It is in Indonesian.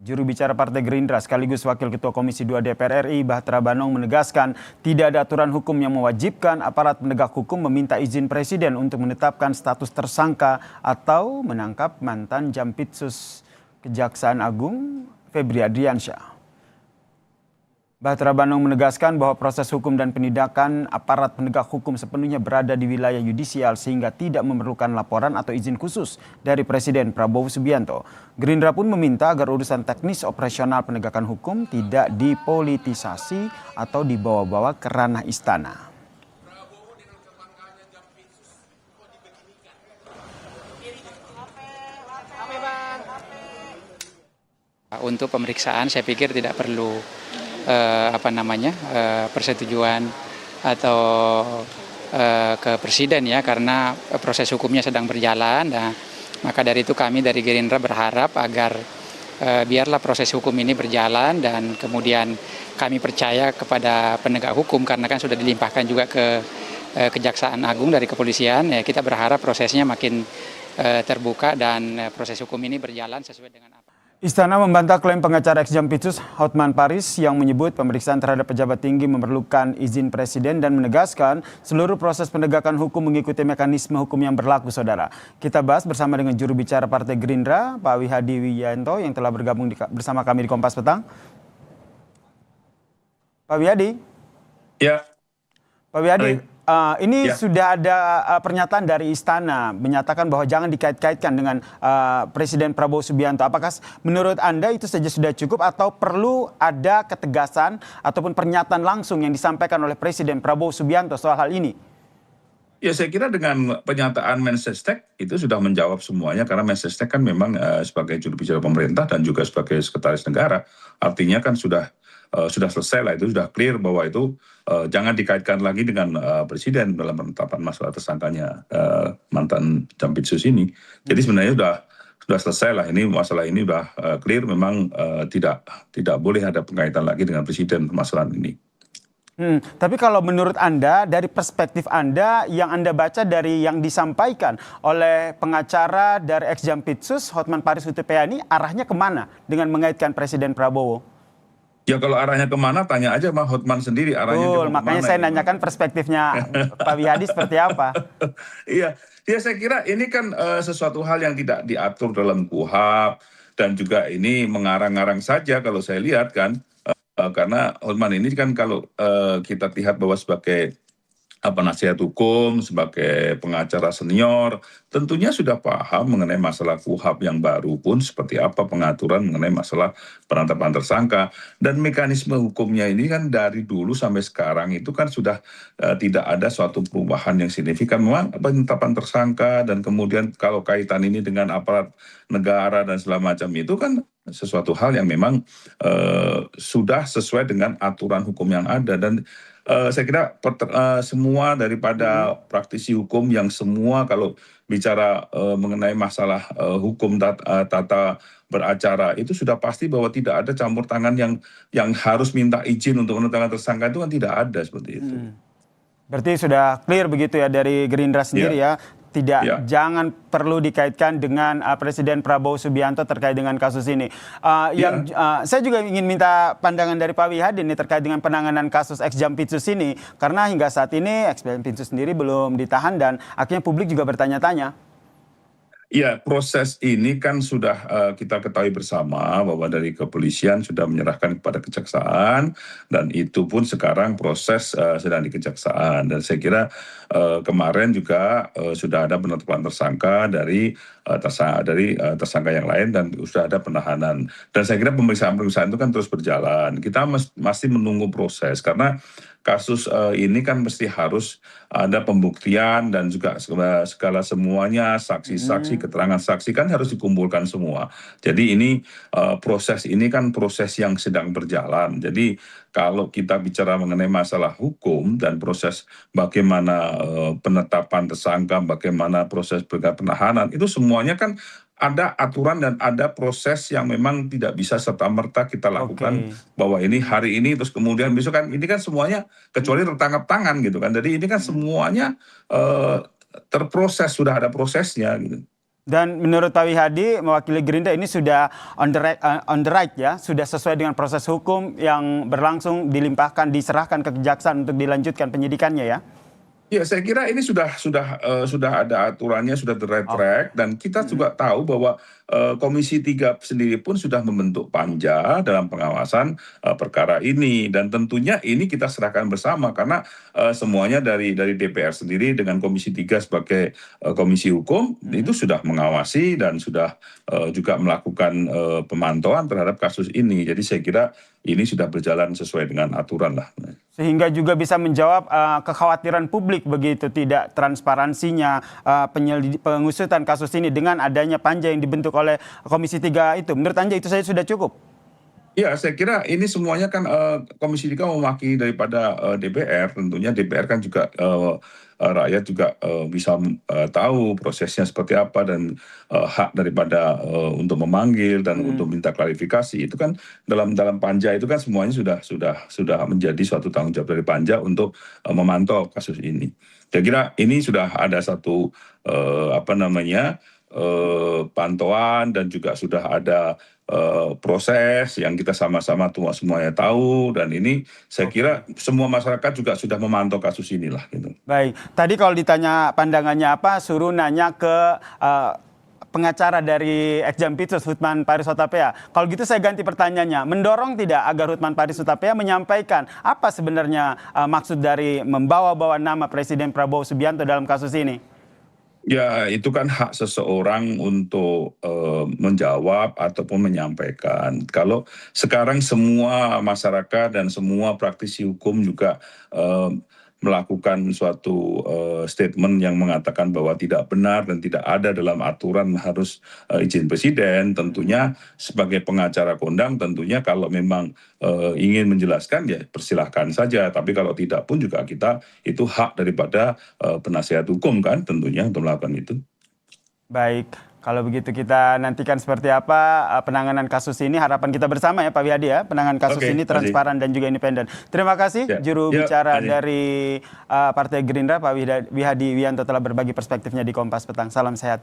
Juru bicara Partai Gerindra sekaligus Wakil Ketua Komisi 2 DPR RI Bahtera Banong menegaskan tidak ada aturan hukum yang mewajibkan aparat penegak hukum meminta izin Presiden untuk menetapkan status tersangka atau menangkap mantan Jampitsus Kejaksaan Agung Febri Adriansyah. Bahtera Banong menegaskan bahwa proses hukum dan penindakan aparat penegak hukum sepenuhnya berada di wilayah yudisial sehingga tidak memerlukan laporan atau izin khusus dari Presiden Prabowo Subianto. Gerindra pun meminta agar urusan teknis operasional penegakan hukum tidak dipolitisasi atau dibawa-bawa ke ranah istana. Untuk pemeriksaan saya pikir tidak perlu persetujuan atau ke Presiden ya, karena proses hukumnya sedang berjalan. Nah, maka dari itu kami dari Gerindra berharap agar biarlah proses hukum ini berjalan dan kemudian kami percaya kepada penegak hukum karena kan sudah dilimpahkan juga ke Kejaksaan Agung dari kepolisian. Ya, kita berharap prosesnya makin terbuka dan proses hukum ini berjalan sesuai dengan apa. Istana membantah klaim pengacara ex-Jampitsus Hotman Paris yang menyebut pemeriksaan terhadap pejabat tinggi memerlukan izin Presiden dan menegaskan seluruh proses penegakan hukum mengikuti mekanisme hukum yang berlaku, saudara. Kita bahas bersama dengan juru bicara Partai Gerindra, Pak Wihadi Wijayanto yang telah bergabung bersama kami di Kompas Petang. Pak Wihadi. Ya. Pak Wihadi. Ini ya. Sudah ada pernyataan dari Istana menyatakan bahwa jangan dikait-kaitkan dengan Presiden Prabowo Subianto. Apakah menurut Anda itu saja sudah cukup atau perlu ada ketegasan ataupun pernyataan langsung yang disampaikan oleh Presiden Prabowo Subianto soal hal ini? Ya, saya kira dengan pernyataan Mensesnek itu sudah menjawab semuanya, karena Mensesnek kan memang sebagai juru bicara pemerintah dan juga sebagai sekretaris negara, artinya kan sudah selesai lah, itu sudah clear bahwa itu jangan dikaitkan lagi dengan Presiden dalam penetapan masalah tersangkanya mantan Jampitsus ini. Jadi sebenarnya sudah selesai lah, ini masalah ini sudah clear, memang tidak boleh ada pengkaitan lagi dengan Presiden permasalahan ini. Tapi kalau menurut Anda, dari perspektif Anda, yang Anda baca dari yang disampaikan oleh pengacara dari ex-Jampitsus Hotman Paris Hutapea ini, arahnya kemana dengan mengaitkan Presiden Prabowo? Ya, kalau arahnya kemana, tanya aja sama Hotman sendiri arahnya. Makanya saya nanyakan perspektifnya Pak Wihadi seperti apa. Iya, saya kira ini kan sesuatu hal yang tidak diatur dalam KUHP, dan juga ini mengarang-arang saja kalau saya lihat kan. Karena Hotman ini kan kalau kita lihat bahwa sebagai penasihat hukum, sebagai pengacara senior, tentunya sudah paham mengenai masalah KUHP yang baru pun seperti apa pengaturan mengenai masalah penetapan tersangka. Dan mekanisme hukumnya ini kan dari dulu sampai sekarang itu kan sudah tidak ada suatu perubahan yang signifikan. Memang penetapan tersangka dan kemudian kalau kaitan ini dengan aparat negara dan segala macam itu kan sesuatu hal yang memang sudah sesuai dengan aturan hukum yang ada. Dan saya kira semua daripada praktisi hukum yang semua kalau bicara mengenai masalah hukum tata beracara itu sudah pasti bahwa tidak ada campur tangan yang harus minta izin untuk menetapkan tersangka, itu kan tidak ada seperti itu. Berarti sudah clear begitu ya dari Gerindra sendiri ya. Jangan perlu dikaitkan dengan Presiden Prabowo Subianto terkait dengan kasus ini. Saya juga ingin minta pandangan dari Pak Wihadi ini terkait dengan penanganan kasus ex-Jampitsus ini, karena hingga saat ini ex-Jampitsus sendiri belum ditahan dan akhirnya publik juga bertanya-tanya. Ya, proses ini kan sudah kita ketahui bersama bahwa dari kepolisian sudah menyerahkan kepada kejaksaan, dan itu pun sekarang proses sedang di kejaksaan. Dan saya kira kemarin juga sudah ada penetapan tersangka dari tersangka yang lain dan sudah ada penahanan. Dan saya kira pemeriksaan itu kan terus berjalan. Kita masih menunggu proses karena kasus ini kan mesti harus ada pembuktian dan juga segala semuanya, saksi-saksi, keterangan saksi kan harus dikumpulkan semua. Jadi ini proses ini kan proses yang sedang berjalan. Jadi kalau kita bicara mengenai masalah hukum dan proses bagaimana penetapan tersangka, bagaimana proses penahanan, itu semuanya kan ada aturan dan ada proses yang memang tidak bisa serta-merta kita lakukan bahwa ini hari ini terus kemudian besok kan, ini kan semuanya kecuali tertangkap tangan gitu kan. Jadi ini kan semuanya terproses, sudah ada prosesnya gitu. Dan menurut Pak Wihadi, mewakili Gerindra ini sudah on the right ya, sudah sesuai dengan proses hukum yang berlangsung, dilimpahkan, diserahkan ke kejaksaan untuk dilanjutkan penyidikannya ya? Ya, saya kira ini sudah ada aturannya, sudah the right track, dan kita juga tahu bahwa Komisi 3 sendiri pun sudah membentuk panja dalam pengawasan perkara ini, dan tentunya ini kita serahkan bersama karena semuanya dari DPR sendiri dengan Komisi 3 sebagai komisi hukum itu sudah mengawasi dan sudah juga melakukan pemantauan terhadap kasus ini. Jadi saya kira ini sudah berjalan sesuai dengan aturan lah. Sehingga juga bisa menjawab kekhawatiran publik begitu tidak transparansinya pengusutan kasus ini dengan adanya panja yang dibentuk oleh Komisi 3 itu. Menurut Anda itu saja sudah cukup? Ya, saya kira ini semuanya kan Komisi 3 mewakili daripada DPR. Tentunya DPR kan juga rakyat juga bisa tahu prosesnya seperti apa dan hak daripada untuk memanggil dan untuk minta klarifikasi itu kan dalam panja itu kan semuanya sudah menjadi suatu tanggung jawab dari panja untuk memantau kasus ini. Saya kira ini sudah ada satu pantauan dan juga sudah ada proses yang kita sama-sama semuanya tahu, dan ini saya kira semua masyarakat juga sudah memantau kasus inilah gitu. Baik, tadi kalau ditanya pandangannya apa, suruh nanya ke pengacara dari Ekjampitsus Hutman Paris Hutapea. Kalau gitu saya ganti pertanyaannya, mendorong tidak agar Hutman Paris Hutapea menyampaikan apa sebenarnya maksud dari membawa-bawa nama Presiden Prabowo Subianto dalam kasus ini? Ya, itu kan hak seseorang untuk menjawab ataupun menyampaikan. Kalau sekarang semua masyarakat dan semua praktisi hukum juga melakukan suatu statement yang mengatakan bahwa tidak benar dan tidak ada dalam aturan harus izin presiden, tentunya sebagai pengacara kondang tentunya kalau memang ingin menjelaskan ya persilahkan saja, tapi kalau tidak pun juga kita itu hak daripada penasihat hukum kan tentunya untuk melakukan itu. Baik, kalau begitu kita nantikan seperti apa penanganan kasus ini. Harapan kita bersama ya Pak Wihadi ya, penanganan kasus ini transparan dan juga independen. Terima kasih juru bicara dari Partai Gerindra Pak Wihadi Wianto telah berbagi perspektifnya di Kompas Petang. Salam sehat.